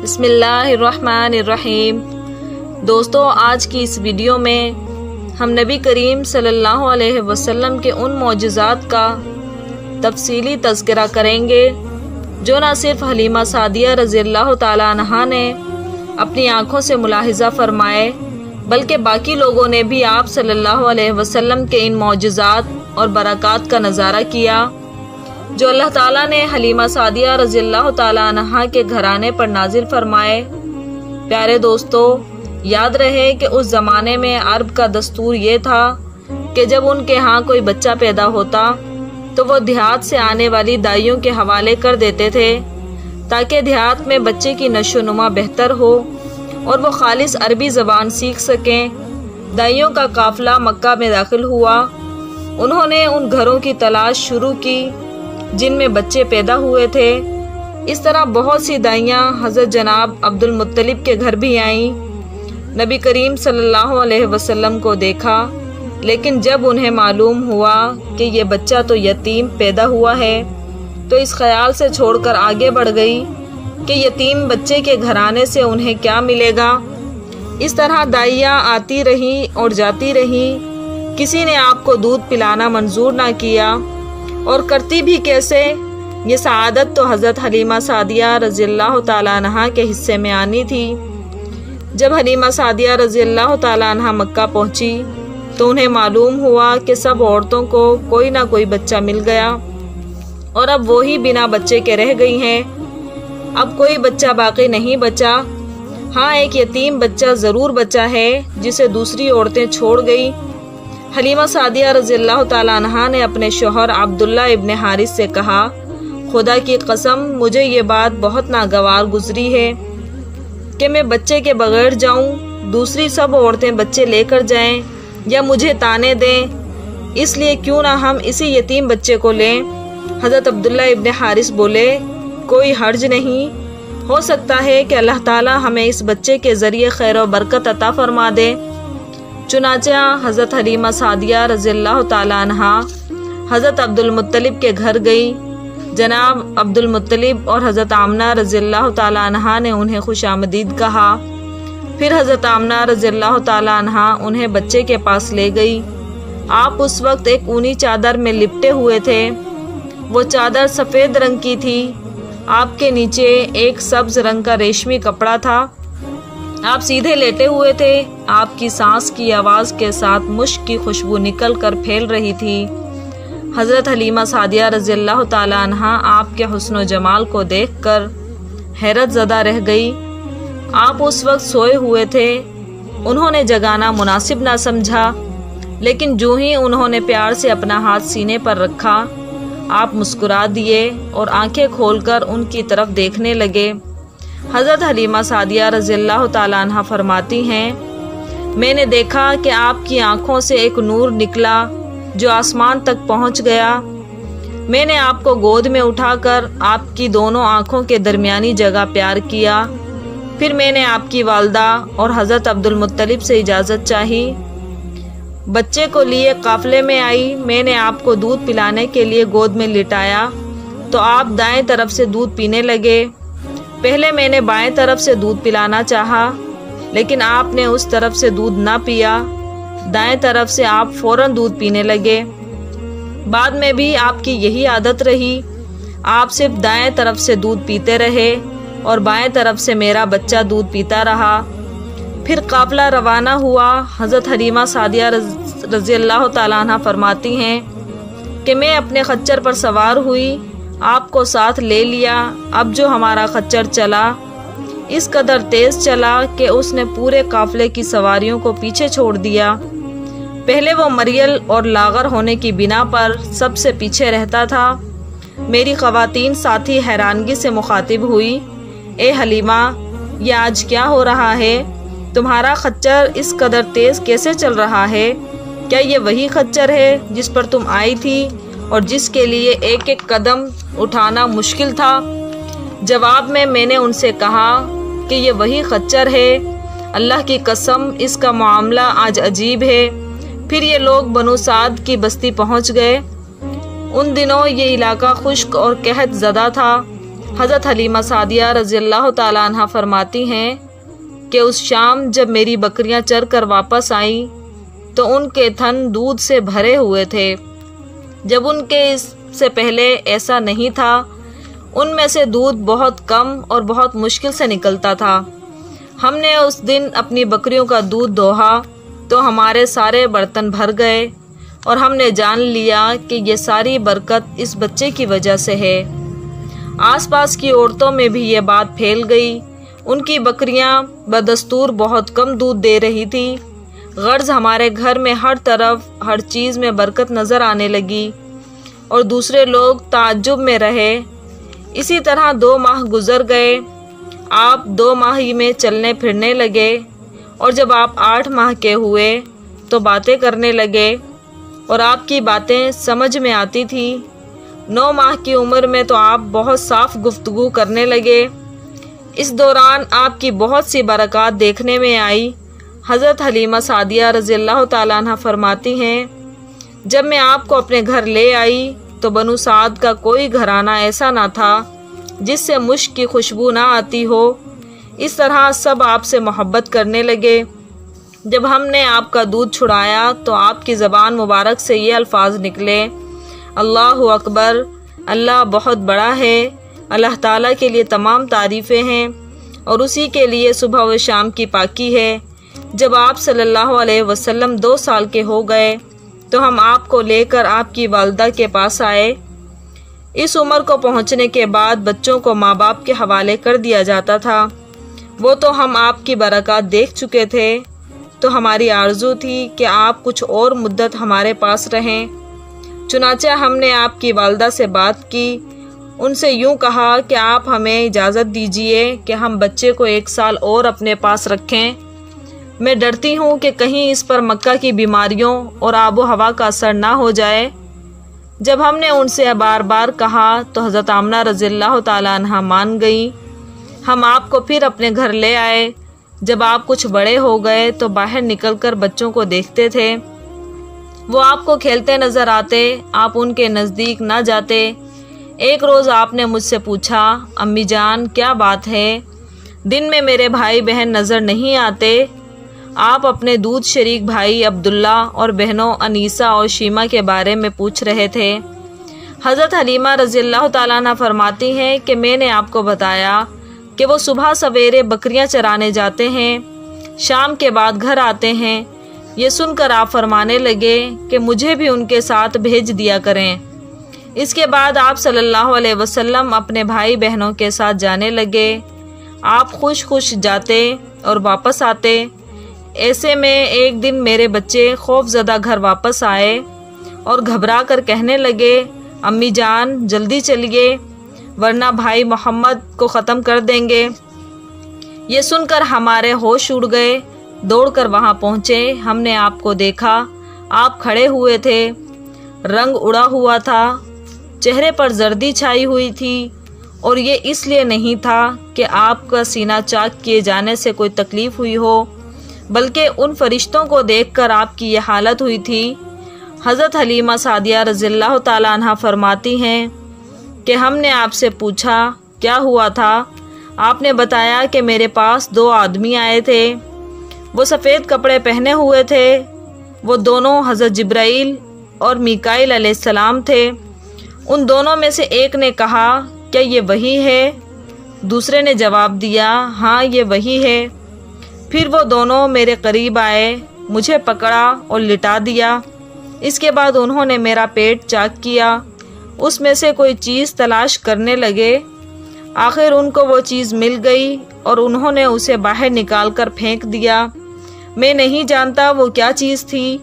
بسم اللہ الرحمن الرحیم۔ دوستو، آج کی اس ویڈیو میں ہم نبی کریم صلی اللہ علیہ وسلم کے ان معجزات کا تفصیلی تذکرہ کریں گے جو نہ صرف حلیمہ سعدیہ رضی اللہ تعالیٰ عنہا نے اپنی آنکھوں سے ملاحظہ فرمائے بلکہ باقی لوگوں نے بھی آپ صلی اللہ علیہ وسلم کے ان معجزات اور برکات کا نظارہ کیا جو اللہ تعالیٰ نے حلیمہ سعدیہ رضی اللہ تعالیٰ عنہا کے گھرانے پر نازل فرمائے۔ پیارے دوستو، یاد رہے کہ اس زمانے میں عرب کا دستور یہ تھا کہ جب ان کے ہاں کوئی بچہ پیدا ہوتا تو وہ دیہات سے آنے والی دائیوں کے حوالے کر دیتے تھے تاکہ دیہات میں بچے کی نشو و نما بہتر ہو اور وہ خالص عربی زبان سیکھ سکیں۔ دائیوں کا قافلہ مکہ میں داخل ہوا۔ انہوں نے ان گھروں کی تلاش شروع کی جن میں بچے پیدا ہوئے تھے۔ اس طرح بہت سی دائیاں حضرت جناب عبد المطلب کے گھر بھی آئیں۔ نبی کریم صلی اللہ علیہ وسلم کو دیکھا، لیکن جب انہیں معلوم ہوا کہ یہ بچہ تو یتیم پیدا ہوا ہے تو اس خیال سے چھوڑ کر آگے بڑھ گئی کہ یتیم بچے کے گھرانے سے انہیں کیا ملے گا۔ اس طرح دائیاں آتی رہیں اور جاتی رہیں، کسی نے آپ کو دودھ پلانا منظور نہ کیا، اور کرتی بھی کیسے؟ یہ سعادت تو حضرت حلیمہ سعدیہ رضی اللہ تعالیٰ عنہا کے حصے میں آنی تھی۔ جب حلیمہ سعدیہ رضی اللہ تعالیٰ عنہا مکہ پہنچی تو انہیں معلوم ہوا کہ سب عورتوں کو کوئی نہ کوئی بچہ مل گیا اور اب وہی بنا بچے کے رہ گئی ہیں۔ اب کوئی بچہ باقی نہیں بچا۔ ہاں، ایک یتیم بچہ ضرور بچا ہے جسے دوسری عورتیں چھوڑ گئی۔ حلیمہ سعدیہ رضی اللہ تعالیٰ عنہا نے اپنے شوہر عبداللہ ابن حارث سے کہا، خدا کی قسم مجھے یہ بات بہت ناگوار گزری ہے کہ میں بچے کے بغیر جاؤں، دوسری سب عورتیں بچے لے کر جائیں یا مجھے تانے دیں، اس لیے کیوں نہ ہم اسی یتیم بچے کو لیں۔ حضرت عبداللہ ابن حارث بولے، کوئی حرج نہیں، ہو سکتا ہے کہ اللہ تعالیٰ ہمیں اس بچے کے ذریعے خیر و برکت عطا فرما دے۔ چنانچہ حضرت حلیمہ سعدیہ رضی اللہ تعالیٰ عنہا حضرت عبد المطلب کے گھر گئی۔ جناب عبد المطلب اور حضرت آمنہ رضی اللہ تعالیٰ عنہا نے انہیں خوش آمدید کہا۔ پھر حضرت آمنہ رضی اللہ تعالیٰ عنہا انہیں بچے کے پاس لے گئی۔ آپ اس وقت ایک اونی چادر میں لپٹے ہوئے تھے۔ وہ چادر سفید رنگ کی تھی۔ آپ کے نیچے ایک سبز رنگ کا ریشمی کپڑا تھا۔ آپ سیدھے لیٹے ہوئے تھے۔ آپ کی سانس کی آواز کے ساتھ مشک کی خوشبو نکل کر پھیل رہی تھی۔ حضرت حلیمہ سعدیہ رضی اللہ تعالیٰ عنہا آپ کے حسن و جمال کو دیکھ کر حیرت زدہ رہ گئی۔ آپ اس وقت سوئے ہوئے تھے۔ انہوں نے جگانا مناسب نہ سمجھا، لیکن جو ہی انہوں نے پیار سے اپنا ہاتھ سینے پر رکھا، آپ مسکرا دیے اور آنکھیں کھول کر ان کی طرف دیکھنے لگے۔ حضرت حلیمہ سعدیہ رضی اللہ تعالیٰ عنہا فرماتی ہیں، میں نے دیکھا کہ آپ کی آنکھوں سے ایک نور نکلا جو آسمان تک پہنچ گیا۔ میں نے آپ کو گود میں اٹھا کر آپ کی دونوں آنکھوں کے درمیانی جگہ پیار کیا۔ پھر میں نے آپ کی والدہ اور حضرت عبد المطلب سے اجازت چاہی، بچے کو لیے قافلے میں آئی۔ میں نے آپ کو دودھ پلانے کے لیے گود میں لٹایا تو آپ دائیں طرف سے دودھ پینے لگے۔ پہلے میں نے بائیں طرف سے دودھ پلانا چاہا، لیکن آپ نے اس طرف سے دودھ نہ پیا۔ دائیں طرف سے آپ فوراً دودھ پینے لگے۔ بعد میں بھی آپ کی یہی عادت رہی، آپ صرف دائیں طرف سے دودھ پیتے رہے اور بائیں طرف سے میرا بچہ دودھ پیتا رہا۔ پھر قافلہ روانہ ہوا۔ حضرت حلیمہ سعدیہ رضی اللہ تعالیٰ عنہ فرماتی ہیں کہ میں اپنے خچر پر سوار ہوئی، آپ کو ساتھ لے لیا۔ اب جو ہمارا خچر چلا اس قدر تیز چلا کہ اس نے پورے قافلے کی سواریوں کو پیچھے چھوڑ دیا۔ پہلے وہ مریل اور لاغر ہونے کی بنا پر سب سے پیچھے رہتا تھا۔ میری خواتین ساتھی حیرانگی سے مخاطب ہوئی، اے حلیمہ، یہ آج کیا ہو رہا ہے؟ تمہارا خچر اس قدر تیز کیسے چل رہا ہے؟ کیا یہ وہی خچر ہے جس پر تم آئی تھی اور جس کے لیے ایک ایک قدم اٹھانا مشکل تھا؟ جواب میں نے ان سے کہا کہ یہ وہی خچر ہے۔ اللہ کی قسم اس کا معاملہ آج عجیب ہے۔ پھر یہ لوگ بنو سعد کی بستی پہنچ گئے۔ ان دنوں یہ علاقہ خشک اور قحط زدہ تھا۔ حضرت حلیمہ سعدیہ رضی اللہ تعالیٰ عنہ فرماتی ہیں کہ اس شام جب میری بکریاں چر کر واپس آئیں تو ان کے تھن دودھ سے بھرے ہوئے تھے، جب ان کے اس سے پہلے ایسا نہیں تھا۔ ان میں سے دودھ بہت کم اور بہت مشکل سے نکلتا تھا۔ ہم نے اس دن اپنی بکریوں کا دودھ دوہا تو ہمارے سارے برتن بھر گئے اور ہم نے جان لیا کہ یہ ساری برکت اس بچے کی وجہ سے ہے۔ آس پاس کی عورتوں میں بھی یہ بات پھیل گئی۔ ان کی بکریاں بدستور بہت کم دودھ دے رہی تھی، غرض ہمارے گھر میں ہر طرف ہر چیز میں برکت نظر آنے لگی اور دوسرے لوگ تعجب میں رہے۔ اسی طرح 2 ماہ گزر گئے۔ آپ 2 ماہ میں چلنے پھرنے لگے اور جب آپ 8 ماہ کے ہوئے تو باتیں کرنے لگے اور آپ کی باتیں سمجھ میں آتی تھی۔ 9 ماہ کی عمر میں تو آپ بہت صاف گفتگو کرنے لگے۔ اس دوران آپ کی بہت سی برکات دیکھنے میں آئی۔ حضرت حلیمہ سعدیہ رضی اللہ تعالیٰ عنہ فرماتی ہیں جب میں آپ کو اپنے گھر لے آئی تو بنو سعد کا کوئی گھرانہ ایسا نہ تھا جس سے مشک کی خوشبو نہ آتی ہو۔ اس طرح سب آپ سے محبت کرنے لگے۔ جب ہم نے آپ کا دودھ چھڑایا تو آپ کی زبان مبارک سے یہ الفاظ نکلے، اللہ اکبر، اللہ بہت بڑا ہے، اللہ تعالیٰ کے لیے تمام تعریفیں ہیں اور اسی کے لیے صبح و شام کی پاکی ہے۔ جب آپ صلی اللہ علیہ وسلم 2 سال کے ہو گئے تو ہم آپ کو لے کر آپ کی والدہ کے پاس آئے۔ اس عمر کو پہنچنے کے بعد بچوں کو ماں باپ کے حوالے کر دیا جاتا تھا۔ وہ تو ہم آپ کی برکات دیکھ چکے تھے، تو ہماری آرزو تھی کہ آپ کچھ اور مدت ہمارے پاس رہیں۔ چنانچہ ہم نے آپ کی والدہ سے بات کی، ان سے یوں کہا کہ آپ ہمیں اجازت دیجیے کہ ہم بچے کو 1 سال اور اپنے پاس رکھیں۔ میں ڈرتی ہوں کہ کہیں اس پر مکہ کی بیماریوں اور آب و ہوا کا اثر نہ ہو جائے۔ جب ہم نے ان سے بار بار کہا تو حضرت آمنہ رضی اللہ تعالیٰ عنہ مان گئیں۔ ہم آپ کو پھر اپنے گھر لے آئے۔ جب آپ کچھ بڑے ہو گئے تو باہر نکل کر بچوں کو دیکھتے تھے، وہ آپ کو کھیلتے نظر آتے، آپ ان کے نزدیک نہ جاتے۔ ایک روز آپ نے مجھ سے پوچھا، امی جان کیا بات ہے؟ دن میں میرے بھائی بہن نظر نہیں آتے؟ آپ اپنے دودھ شریک بھائی عبداللہ اور بہنوں انیسہ اور شیمہ کے بارے میں پوچھ رہے تھے۔ حضرت حلیمہ رضی اللہ تعالیٰ عنہ فرماتی ہیں کہ میں نے آپ کو بتایا کہ وہ صبح سویرے بکریاں چرانے جاتے ہیں، شام کے بعد گھر آتے ہیں۔ یہ سن کر آپ فرمانے لگے کہ مجھے بھی ان کے ساتھ بھیج دیا کریں۔ اس کے بعد آپ صلی اللہ علیہ وسلم اپنے بھائی بہنوں کے ساتھ جانے لگے۔ آپ خوش خوش جاتے اور واپس آتے۔ ایسے میں ایک دن میرے بچے خوف زدہ گھر واپس آئے اور گھبرا کر کہنے لگے، امی جان جلدی چلیے ورنہ بھائی محمد کو ختم کر دیں گے۔ یہ سن کر ہمارے ہوش اڑ گئے۔ دوڑ کر وہاں پہنچے، ہم نے آپ کو دیکھا، آپ کھڑے ہوئے تھے، رنگ اڑا ہوا تھا، چہرے پر زردی چھائی ہوئی تھی، اور یہ اس لیے نہیں تھا کہ آپ کا سینہ چاک کیے جانے سے کوئی تکلیف ہوئی ہو، بلکہ ان فرشتوں کو دیکھ کر آپ کی یہ حالت ہوئی تھی۔ حضرت حلیمہ سعدیہ رضی اللہ تعالیٰ عنہ فرماتی ہیں کہ ہم نے آپ سے پوچھا کیا ہوا تھا؟ آپ نے بتایا کہ میرے پاس 2 آدمی آئے تھے، وہ سفید کپڑے پہنے ہوئے تھے، وہ دونوں حضرت جبرائیل اور میکائیل علیہ السلام تھے۔ ان دونوں میں سے ایک نے کہا کیا یہ وہی ہے؟ دوسرے نے جواب دیا ہاں یہ وہی ہے۔ پھر وہ دونوں میرے قریب آئے، مجھے پکڑا اور لٹا دیا۔ اس کے بعد انہوں نے میرا پیٹ چاک کیا، اس میں سے کوئی چیز تلاش کرنے لگے۔ آخر ان کو وہ چیز مل گئی اور انہوں نے اسے باہر نکال کر پھینک دیا۔ میں نہیں جانتا وہ کیا چیز تھی۔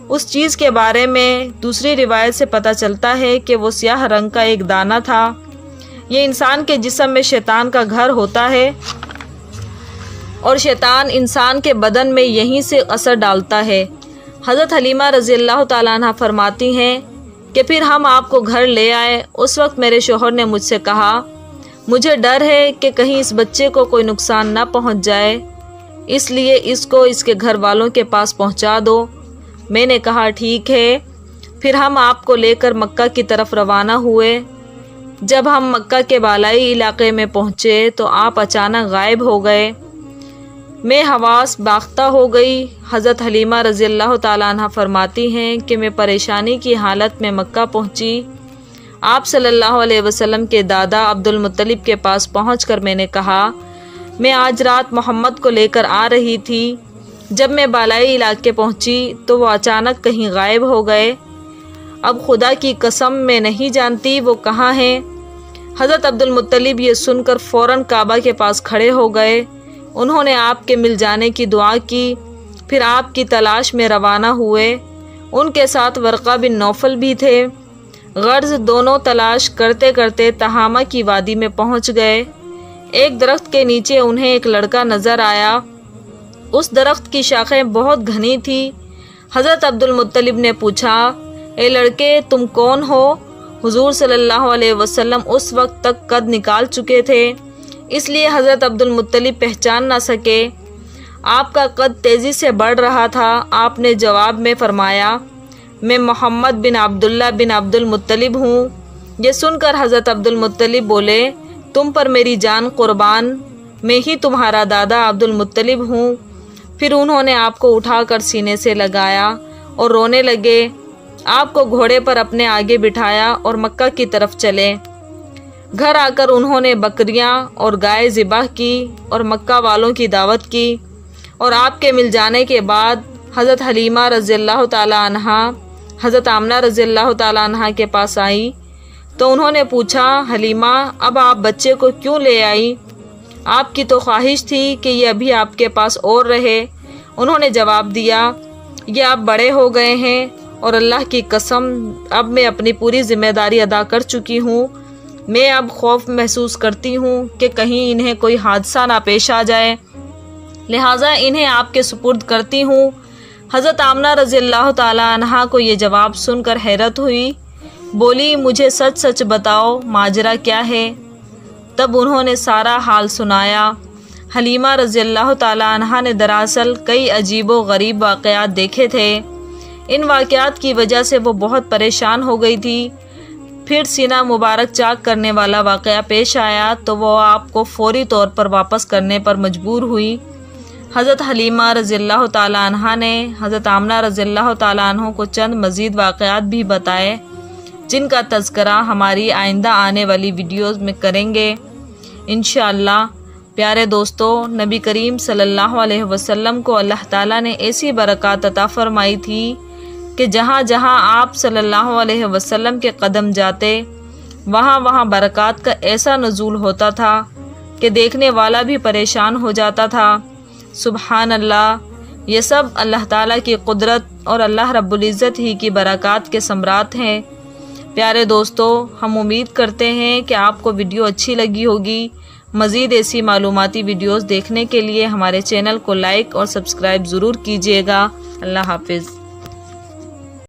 اس چیز کے بارے میں دوسری روایت سے پتہ چلتا ہے کہ وہ سیاہ رنگ کا ایک دانہ تھا۔ یہ انسان کے جسم میں شیطان کا گھر ہوتا ہے اور شیطان انسان کے بدن میں یہیں سے اثر ڈالتا ہے۔ حضرت حلیمہ رضی اللہ تعالیٰ عنہ فرماتی ہیں کہ پھر ہم آپ کو گھر لے آئے۔ اس وقت میرے شوہر نے مجھ سے کہا مجھے ڈر ہے کہ کہیں اس بچے کو کوئی نقصان نہ پہنچ جائے، اس لیے اس کو اس کے گھر والوں کے پاس پہنچا دو۔ میں نے کہا ٹھیک ہے۔ پھر ہم آپ کو لے کر مکہ کی طرف روانہ ہوئے۔ جب ہم مکہ کے بالائی علاقے میں پہنچے تو آپ اچانک غائب ہو گئے۔ میں حواس باختہ ہو گئی۔ حضرت حلیمہ رضی اللہ تعالیٰ عنہ فرماتی ہیں کہ میں پریشانی کی حالت میں مکہ پہنچی۔ آپ صلی اللہ علیہ وسلم کے دادا عبد المطلب کے پاس پہنچ کر میں نے کہا، میں آج رات محمد کو لے کر آ رہی تھی۔ جب میں بالائی علاقے پہنچی تو وہ اچانک کہیں غائب ہو گئے۔ اب خدا کی قسم میں نہیں جانتی وہ کہاں ہیں۔ حضرت عبد المطلب یہ سن کر فوراً کعبہ کے پاس کھڑے ہو گئے۔ انہوں نے آپ کے مل جانے کی دعا کی، پھر آپ کی تلاش میں روانہ ہوئے۔ ان کے ساتھ ورقہ بن نوفل بھی تھے۔ غرض دونوں تلاش کرتے کرتے تہامہ کی وادی میں پہنچ گئے۔ ایک درخت کے نیچے انہیں ایک لڑکا نظر آیا۔ اس درخت کی شاخیں بہت گھنی تھی۔ حضرت عبد المطلب نے پوچھا، اے لڑکے تم کون ہو؟ حضور صلی اللہ علیہ وسلم اس وقت تک قد نکال چکے تھے، اس لیے حضرت عبد المطلب پہچان نہ سکے۔ آپ کا قد تیزی سے بڑھ رہا تھا۔ آپ نے جواب میں فرمایا، میں محمد بن عبداللہ بن عبد المطلب ہوں۔ یہ سن کر حضرت عبد المطلب بولے، تم پر میری جان قربان، میں ہی تمہارا دادا عبد المطلب ہوں۔ پھر انہوں نے آپ کو اٹھا کر سینے سے لگایا اور رونے لگے۔ آپ کو گھوڑے پر اپنے آگے بٹھایا اور مکہ کی طرف چلے۔ گھر آ کر انہوں نے بکریاں اور گائے ذبح کی اور مکہ والوں کی دعوت کی، اور آپ کے مل جانے کے بعد حضرت حلیمہ رضی اللہ تعالیٰ عنہ حضرت آمنہ رضی اللہ تعالیٰ عنہ کے پاس آئی تو انہوں نے پوچھا، حلیمہ اب آپ بچے کو کیوں لے آئی؟ آپ کی تو خواہش تھی کہ یہ ابھی آپ کے پاس اور رہے۔ انہوں نے جواب دیا، یہ آپ بڑے ہو گئے ہیں اور اللہ کی قسم اب میں اپنی پوری ذمہ داری ادا کر چکی ہوں۔ میں اب خوف محسوس کرتی ہوں کہ کہیں انہیں کوئی حادثہ نہ پیش آ جائے، لہٰذا انہیں آپ کے سپرد کرتی ہوں۔ حضرت آمنہ رضی اللہ تعالیٰ عنہا کو یہ جواب سن کر حیرت ہوئی۔ بولی، مجھے سچ سچ بتاؤ ماجرا کیا ہے؟ تب انہوں نے سارا حال سنایا۔ حلیمہ رضی اللہ تعالیٰ عنہا نے دراصل کئی عجیب و غریب واقعات دیکھے تھے۔ ان واقعات کی وجہ سے وہ بہت پریشان ہو گئی تھی۔ پھر سینہ مبارک چاک کرنے والا واقعہ پیش آیا تو وہ آپ کو فوری طور پر واپس کرنے پر مجبور ہوئی۔ حضرت حلیمہ رضی اللہ تعالیٰ عنہا نے حضرت آمنہ رضی اللہ تعالیٰ عنہ کو چند مزید واقعات بھی بتائے، جن کا تذکرہ ہماری آئندہ آنے والی ویڈیوز میں کریں گے انشاءاللہ۔ پیارے دوستو، نبی کریم صلی اللہ علیہ وسلم کو اللہ تعالیٰ نے ایسی برکات عطا فرمائی تھی کہ جہاں جہاں آپ صلی اللہ علیہ وسلم کے قدم جاتے، وہاں وہاں برکات کا ایسا نزول ہوتا تھا کہ دیکھنے والا بھی پریشان ہو جاتا تھا۔ سبحان اللہ، یہ سب اللہ تعالیٰ کی قدرت اور اللہ رب العزت ہی کی برکات کے ثمرات ہیں۔ پیارے دوستو، ہم امید کرتے ہیں کہ آپ کو ویڈیو اچھی لگی ہوگی۔ مزید ایسی معلوماتی ویڈیوز دیکھنے کے لیے ہمارے چینل کو لائک اور سبسکرائب ضرور کیجیے گا۔ اللہ حافظ۔